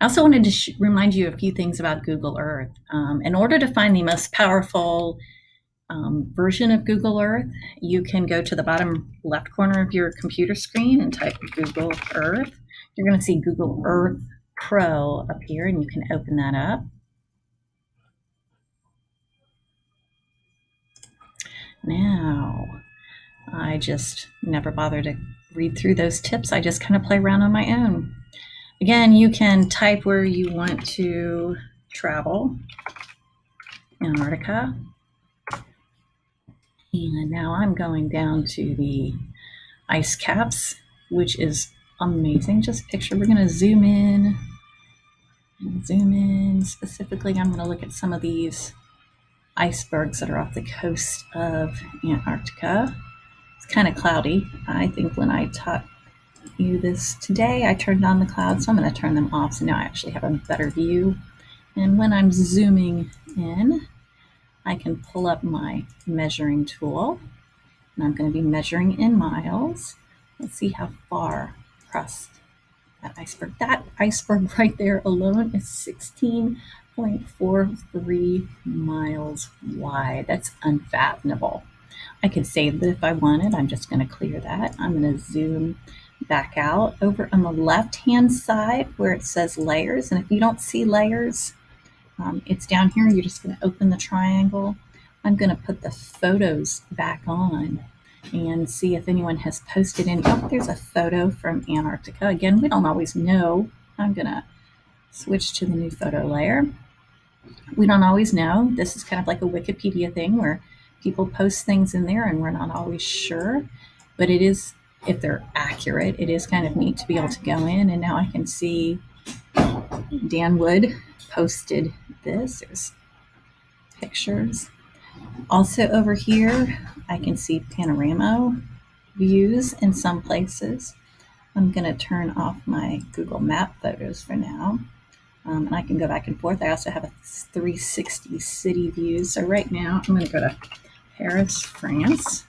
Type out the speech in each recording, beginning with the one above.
I also wanted to remind you a few things about Google Earth. In order to find the most powerful version of Google Earth, you can go to the bottom left corner of your computer screen and type Google Earth. You're going to see Google Earth Pro up here, and you can open that up. Now, I just never bother to read through those tips. I just kind of play around on my own. Again, you can type where you want to travel, Antarctica. And now I'm going down to the ice caps, which is amazing. Just picture, we're going to zoom in and zoom in. Specifically, I'm going to look at some of these icebergs that are off the coast of Antarctica. It's kind of cloudy. I think when I taught you this today, I turned on the clouds, so I'm going to turn them off. So now I actually have a better view. And when I'm zooming in, I can pull up my measuring tool, and I'm going to be measuring in miles. Let's see how far across that iceberg. That iceberg right there alone is 16.43 miles wide. That's unfathomable. I could save that if I wanted. I'm just going to clear that. I'm going to zoom back out over on the left-hand side where it says layers. And if you don't see layers, it's down here. You're just going to open the triangle. I'm going to put the photos back on and see if anyone has posted any. Oh, there's a photo from Antarctica. Again, we don't always know. I'm going to switch to the new photo layer. We don't always know. This is kind of like a Wikipedia thing where people post things in there and we're not always sure. But it is, if they're accurate, it is kind of neat to be able to go in. And now I can see Dan Wood posted this. There's pictures. Also over here, I can see panorama views in some places. I'm going to turn off my Google Map photos for now. And I can go back and forth. I also have a 360 city view. So right now, I'm going to go to Paris, France.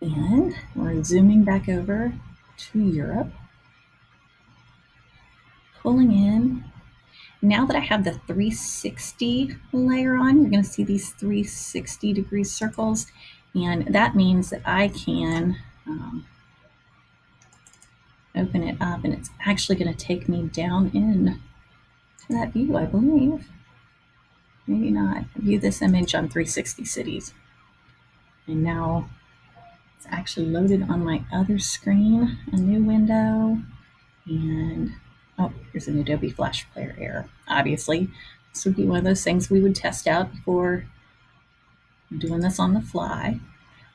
And we're zooming back over to Europe. Pulling in. Now that I have the 360 layer on, you're going to see these 360-degree circles, and that means that I can open it up, and it's actually going to take me down in to that view, I believe. Maybe not. View this image on 360 cities. And now it's actually loaded on my other screen, a new window, and oh, here's an Adobe Flash Player error. Obviously, this would be one of those things we would test out before doing this on the fly.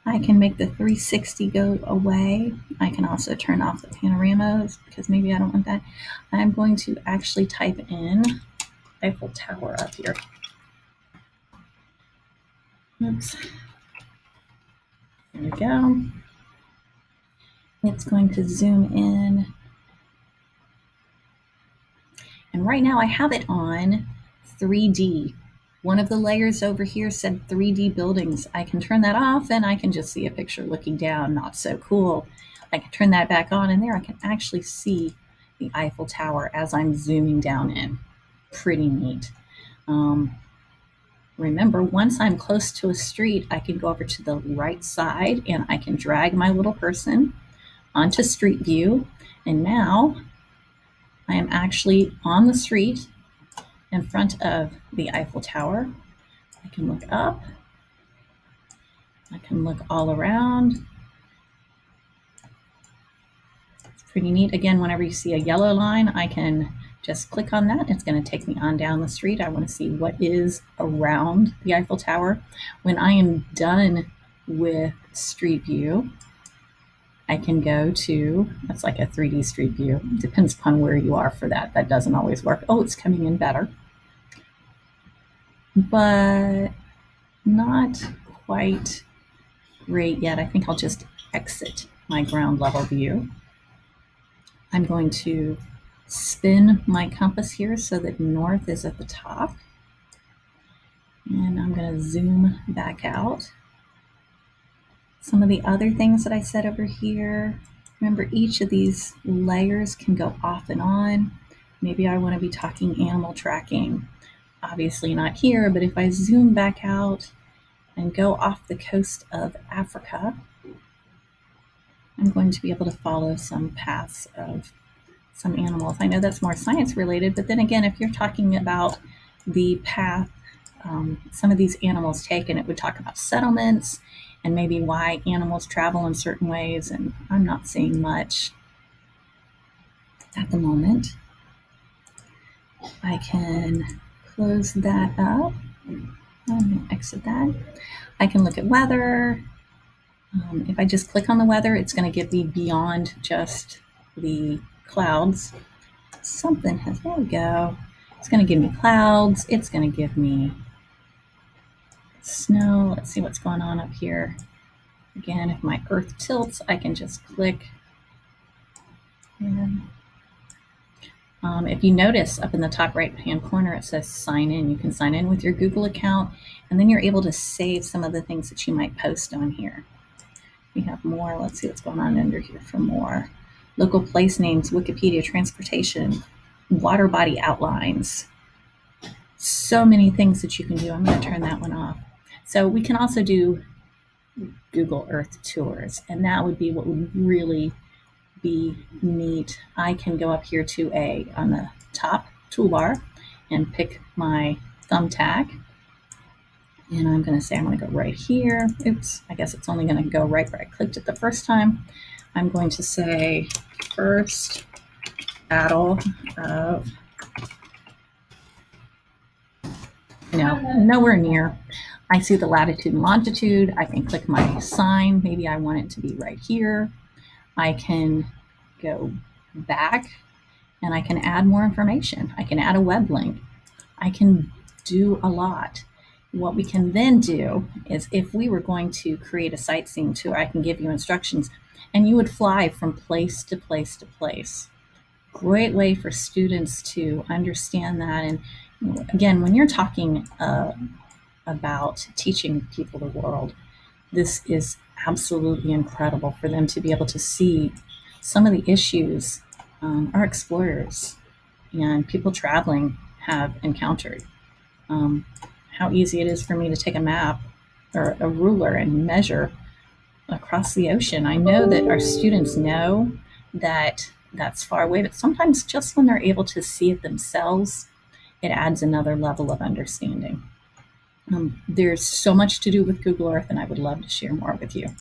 I can make the 360 go away. I can also turn off the panoramas because maybe I don't want that. I'm going to actually type in Eiffel Tower up here. Oops. There we go. It's going to zoom in. And right now I have it on 3D. One of the layers over here said 3D buildings. I can turn that off and I can just see a picture looking down. Not so cool. I can turn that back on and there I can actually see the Eiffel Tower as I'm zooming down in. Pretty neat. Remember, once I'm close to a street, I can go over to the right side and I can drag my little person onto Street View. And now I am actually on the street in front of the Eiffel Tower. I can look up. I can look all around. It's pretty neat. Again, whenever you see a yellow line, I can just click on that. It's going to take me on down the street. I want to see what is around the Eiffel Tower. When I am done with Street View, I can go to, that's like a 3D Street View. Depends upon where you are for that. That doesn't always work. Oh, it's coming in better. But not quite great yet. I think I'll just exit my ground level view. I'm going to spin my compass here so that north is at the top. And I'm going to zoom back out. Some of the other things that I said over here, Remember, each of these layers can go off and on. Maybe I want to be talking animal tracking. Obviously not here, but if I zoom back out and go off the coast of Africa, I'm going to be able to follow some paths of some animals. I know that's more science related, but then again, if you're talking about the path some of these animals take, and it would talk about settlements and maybe why animals travel in certain ways, and I'm not seeing much at the moment. I can close that up. I'm going to exit that. I can look at weather. If I just click on the weather, it's going to get me beyond just the clouds. Something has, there we go. It's going to give me clouds. It's going to give me snow. Let's see what's going on up here. Again, if my earth tilts, I can just click. And if you notice up in the top right hand corner, it says sign in. You can sign in with your Google account, and then you're able to save some of the things that you might post on here. We have more. Let's see what's going on under here for more. Local place names, Wikipedia, transportation, water body outlines. So many things that you can do. I'm going to turn that one off. So we can also do Google Earth tours, and that would be what would really be neat. I can go up here to on the top toolbar and pick my thumbtack, and I'm going to say I'm going to go right here. Oops, I guess it's only going to go right where I clicked it the first time. I'm going to say first battle of, nowhere near. I see the latitude and longitude. I can click my sign. Maybe I want it to be right here. I can go back and I can add more information. I can add a web link. I can do a lot. What we can then do is, if we were going to create a sightseeing tour, I can give you instructions and you would fly from place to place to place. Great way for students to understand that. And again, when you're talking about teaching people the world, this is absolutely incredible for them to be able to see some of the issues our explorers and people traveling have encountered. How easy it is for me to take a map or a ruler and measure across the ocean. I know that our students know that that's far away, but sometimes just when they're able to see it themselves, it adds another level of understanding. There's so much to do with Google Earth, and I would love to share more with you.